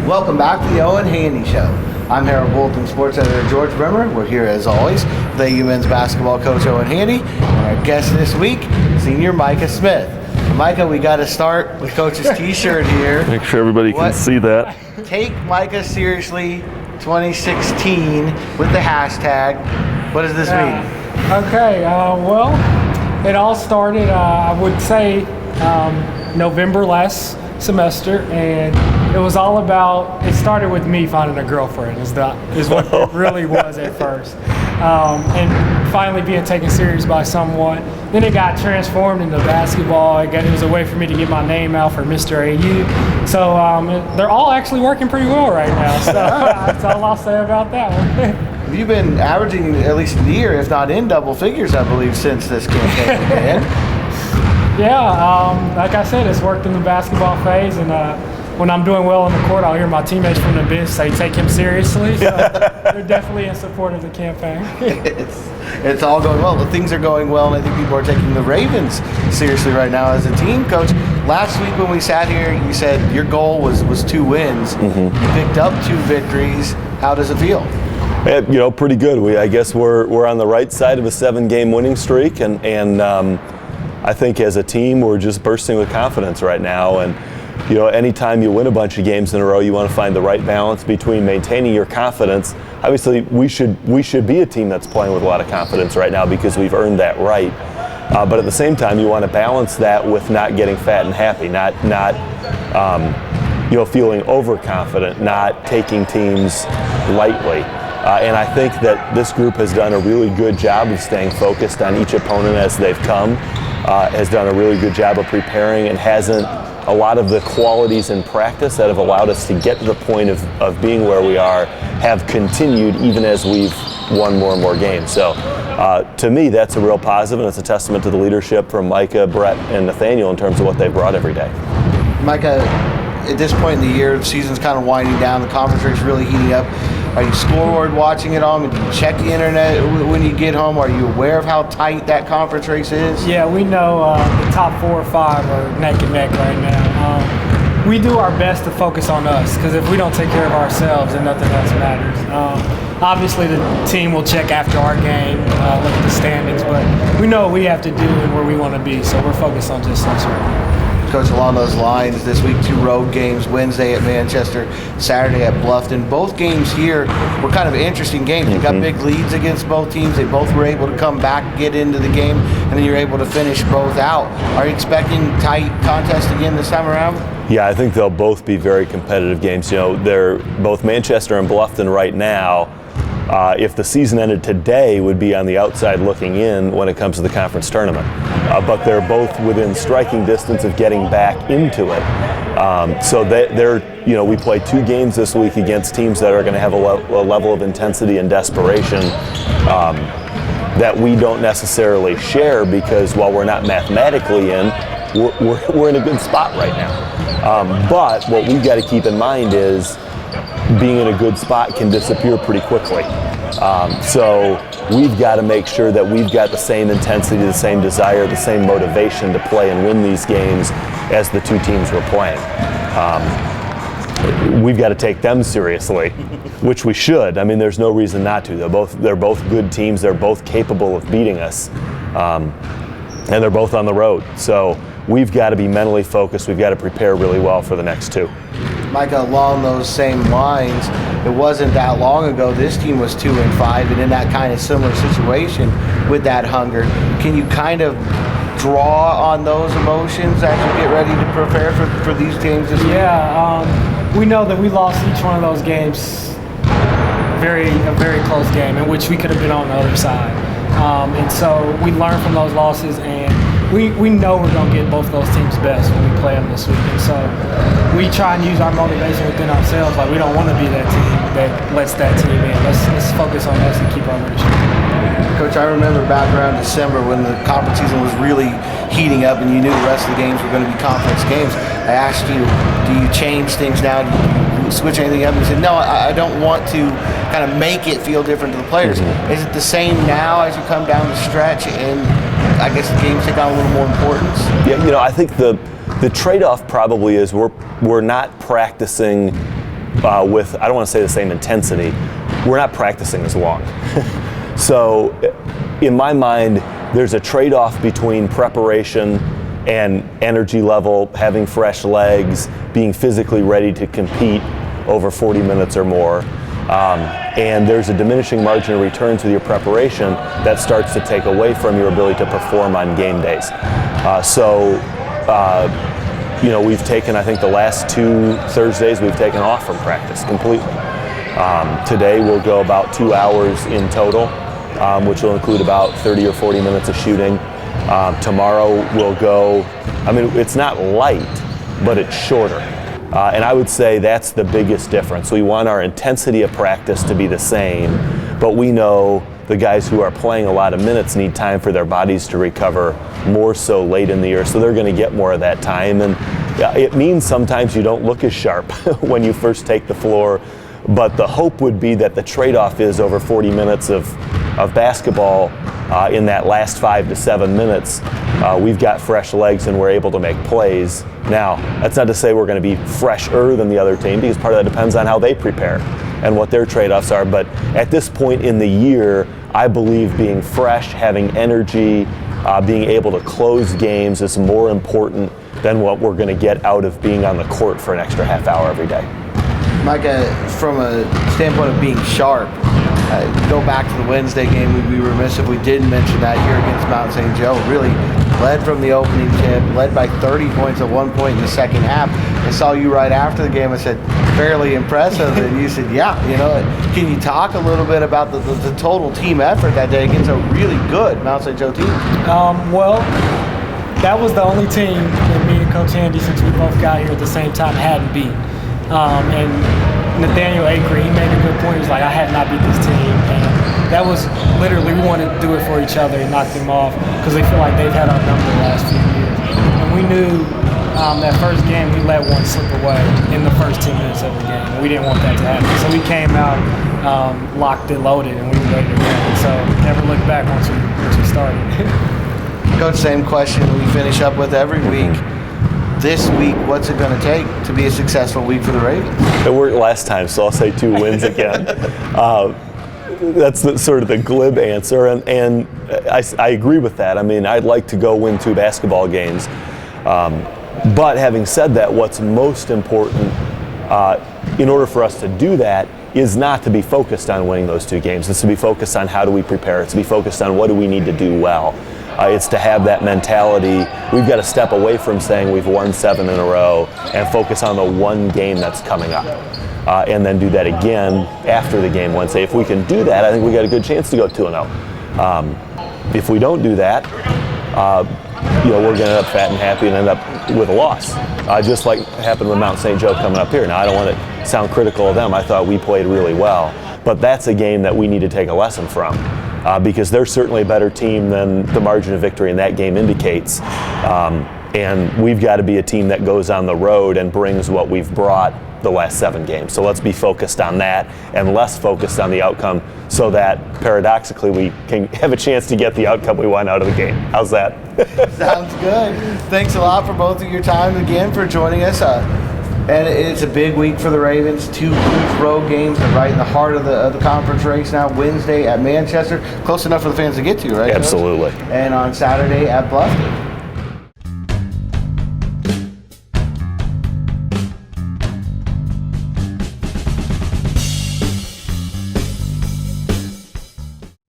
Welcome back to the Owen Handy Show. I'm Herald Bulletin Sports Editor George Bremer. We're here as always with AU men's basketball coach Owen Handy and our guest this week, senior Micah Smith. Micah, we got to start with Coach's T-shirt here. Make sure everybody can see that. Take Micah seriously 2016 with the hashtag. What does this mean? Okay, well, it all started, I would say, November last semester, and it was all about, it started with me finding a girlfriend is what it really was at first. And finally being taken serious by someone. Then it got transformed into basketball. It was a way for me to get my name out for Mr. AU. So they're all actually working pretty well right now. So that's all I'll say about that one. You've been averaging at least a year, if not in double figures, I believe, since this campaign began. Yeah, like I said, it's worked in the basketball phase, and when I'm doing well on the court, I'll hear my teammates from the bench say, take him seriously. So they're definitely in support of the campaign. It's all going well. The things are going well, and I think people are taking the Ravens seriously right now as a team. Coach, last week when we sat here, you said your goal was 2 wins. Mm-hmm. You picked up 2 victories. How does it feel? Pretty good. I guess we're on the right side of a 7-game winning streak, and I think as a team we're just bursting with confidence right now. And anytime you win a bunch of games in a row, you want to find the right balance between maintaining your confidence. Obviously, we should be a team that's playing with a lot of confidence right now because we've earned that right. But at the same time, you want to balance that with not getting fat and happy, not feeling overconfident, not taking teams lightly. And I think that this group has done a really good job of staying focused on each opponent as they've come, has done a really good job of preparing, and hasn't a lot of the qualities in practice that have allowed us to get to the point of being where we are have continued even as we've won more and more games. So to me, that's a real positive, and it's a testament to the leadership from Micah, Brett, and Nathaniel in terms of what they brought every day. Micah, at this point in the year, the season's kind of winding down, the conference race really heating up. Are you scoreboard watching it all? Do you check the internet when you get home? Are you aware of how tight that conference race is? Yeah, we know the top 4 or 5 are neck and neck right now. We do our best to focus on us, because if we don't take care of ourselves, then nothing else matters. Obviously, the team will check after our game, look at the standings, but we know what we have to do and where we want to be, so we're focused on just us right now. Coach, along those lines, this week 2 road games, Wednesday at Manchester, Saturday at Bluffton. Both games here were kind of interesting games. You got big leads against both teams. They both were able to come back, get into the game, and then you're able to finish both out. Are you expecting tight contest again this time around? Yeah, I think they'll both be very competitive games. They're both Manchester and Bluffton right now. If the season ended today, would be on the outside looking in when it comes to the conference tournament. But they're both within striking distance of getting back into it. So we play 2 games this week against teams that are going to have a level of intensity and desperation that we don't necessarily share, because while we're not mathematically in, we're in a good spot right now. But what we've got to keep in mind is being in a good spot can disappear pretty quickly. So we've got to make sure that we've got the same intensity, the same desire, the same motivation to play and win these games as the 2 teams we're playing. We've got to take them seriously, which we should. I mean, there's no reason not to. They're both good teams. They're both capable of beating us, and they're both on the road. So we've got to be mentally focused. We've got to prepare really well for the next 2. Micah, along those same lines, it wasn't that long ago this team was 2-5, and in that kind of similar situation with that hunger. Can you kind of draw on those emotions as you get ready to prepare for these games this week? Yeah, we know that we lost each one of those games, a very close game in which we could have been on the other side. And so we learned from those losses, and we know we're going to get both those teams best when we play them this week. And so we try and use our motivation within ourselves. Like, we don't want to be that team that lets that team in. Let's focus on us and keep our leadership. Coach, I remember back around December when the conference season was really heating up and you knew the rest of the games were going to be conference games. I asked you, do you change things now? Do you switch anything up? And you said, no, I don't want to kind of make it feel different to the players. Mm-hmm. Is it the same now as you come down the stretch and I guess the games take on a little more importance? Yeah, I think the trade-off probably is we're not practicing with, I don't want to say the same intensity, we're not practicing as long. So in my mind, there's a trade-off between preparation and energy level, having fresh legs, being physically ready to compete over 40 minutes or more. And there's a diminishing margin of returns with your preparation that starts to take away from your ability to perform on game days. We've taken, I think the last 2 Thursdays, we've taken off from practice completely. Today we'll go about 2 hours in total, which will include about 30 or 40 minutes of shooting. Tomorrow we'll go, it's not light, but it's shorter. And I would say that's the biggest difference. We want our intensity of practice to be the same, but we know the guys who are playing a lot of minutes need time for their bodies to recover more so late in the year, so they're going to get more of that time. And it means sometimes you don't look as sharp when you first take the floor, but the hope would be that the trade-off is over 40 minutes of basketball, in that last 5 to 7 minutes, we've got fresh legs and we're able to make plays. Now, that's not to say we're going to be fresher than the other team, because part of that depends on how they prepare and what their trade-offs are. But at this point in the year, I believe being fresh, having energy, being able to close games is more important than what we're going to get out of being on the court for an extra half hour every day. Micah, from a standpoint of being sharp, go back to the Wednesday game, we'd be remiss if we didn't mention that here against Mount St. Joe. Really led from the opening tip, led by 30 points at one point in the second half. I saw you right after the game. I said, fairly impressive. And you said, yeah, can you talk a little bit about the total team effort that day against a really good Mount St. Joe team? Well, that was the only team that me and Coach Andy, since we both got here at the same time, hadn't beat. And Nathaniel Acre, he made a good point. He was like, I had not beat this team. And that was literally, we wanted to do it for each other and knock them off because we feel like they've had our number the last few years. And we knew that first game, we let one slip away in the first 10 minutes of the game. And we didn't want that to happen. So we came out locked and loaded, and we were ready to win. So never look back once we started. Coach, same question we finish up with every week. This week, what's it going to take to be a successful week for the Ravens? It worked last time, so I'll say 2 wins again. That's sort of the glib answer, and I agree with that. I'd like to go win 2 basketball games. But having said that, what's most important in order for us to do that is not to be focused on winning those 2 games. It's to be focused on how do we prepare. It's to be focused on what do we need to do well. It's to have that mentality. We've got to step away from saying we've won 7 in a row and focus on the one game that's coming up. And then do that again after the game Wednesday. If we can do that, I think we got a good chance to go 2-0. If we don't do that, we're going to end up fat and happy and end up with a loss. Just like happened with Mount St. Joe coming up here. Now, I don't want to sound critical of them. I thought we played really well. But that's a game that we need to take a lesson from. Because they're certainly a better team than the margin of victory in that game indicates. And we've got to be a team that goes on the road and brings what we've brought the last 7 games. So let's be focused on that and less focused on the outcome so that paradoxically we can have a chance to get the outcome we want out of the game. How's that? Sounds good. Thanks a lot for both of your time again for joining us. And it's a big week for the Ravens. 2 huge road games. They're right in the heart of the conference race now. Wednesday at Manchester. Close enough for the fans to get to, right? Absolutely. Coach? And on Saturday at Bluffton.